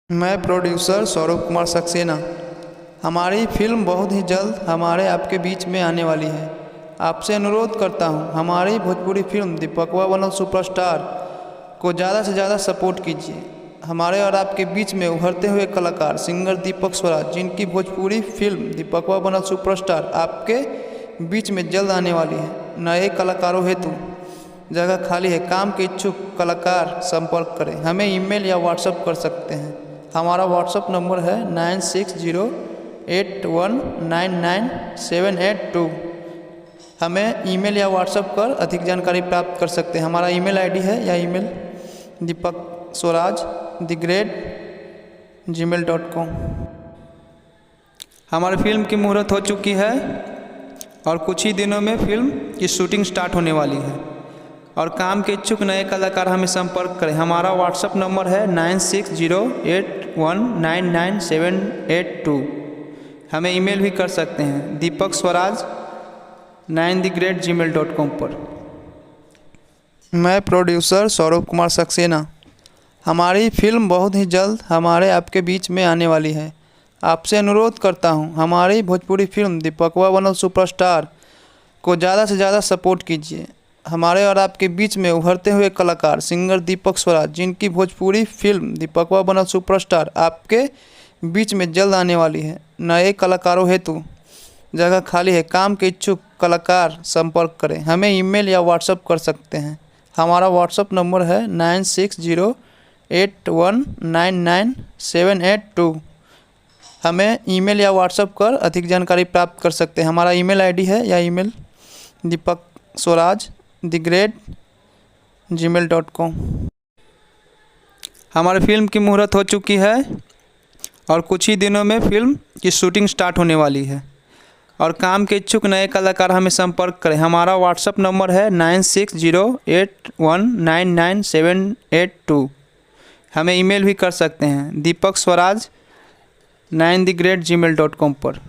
मैं प्रोड्यूसर सौरभ कुमार सक्सेना। हमारी फिल्म बहुत ही जल्द हमारे आपके बीच में आने वाली है। आपसे अनुरोध करता हूं, हमारी भोजपुरी फिल्म दीपकवा बनल सुपरस्टार को ज़्यादा से ज़्यादा सपोर्ट कीजिए। हमारे और आपके बीच में उभरते हुए कलाकार सिंगर दीपक स्वराज, जिनकी भोजपुरी फिल्म दीपकवा बनल सुपरस्टार आपके बीच में जल्द आने वाली है। नए कलाकारों हेतु जगह खाली है। काम के इच्छुक कलाकार संपर्क करें। हमें ईमेल या व्हाट्सएप कर सकते हैं। हमारा व्हाट्सएप नंबर है 9608199782। हमें ईमेल या व्हाट्सएप कर अधिक जानकारी प्राप्त कर सकते हैं। हमारा ईमेल आईडी है या ईमेल dipakSwaraj@gmail.com। हमारी फिल्म की मुहूर्त हो चुकी है और कुछ ही दिनों में फिल्म की शूटिंग स्टार्ट होने वाली है और काम के इच्छुक नए कलाकार हमें संपर्क करें। हमारा व्हाट्सएप नंबर है 9608199782। हमें ईमेल भी कर सकते हैं dipakSwaraj9@gmail.com पर। मैं प्रोड्यूसर सौरभ कुमार सक्सेना। हमारी फिल्म बहुत ही जल्द हमारे आपके बीच में आने वाली है। आपसे अनुरोध करता हूं, हमारी भोजपुरी फिल्म दीपकवा बनल सुपरस्टार को ज़्यादा से ज़्यादा सपोर्ट कीजिए। हमारे और आपके बीच में उभरते हुए कलाकार सिंगर दीपक स्वराज, जिनकी भोजपुरी फिल्म दीपकवा बनल सुपरस्टार आपके बीच में जल्द आने वाली है। नए कलाकारों हेतु जगह खाली है। काम के इच्छुक कलाकार संपर्क करें। हमें ईमेल या व्हाट्सएप कर सकते हैं। हमारा व्हाट्सएप नंबर है 9608199782। हमें ईमेल या व्हाट्सएप कर अधिक जानकारी प्राप्त कर सकते हैं। हमारा ईमेल आईडी है या ईमेल dipakSwaraj@gmail.com। हमारी फिल्म की मुहूर्त हो चुकी है और कुछ ही दिनों में फिल्म की शूटिंग स्टार्ट होने वाली है और काम के इच्छुक नए कलाकार हमें संपर्क करें। हमारा व्हाट्सएप नंबर है 9608199782। हमें ईमेल भी कर सकते हैं dipakSwaraj9@gmail.com पर।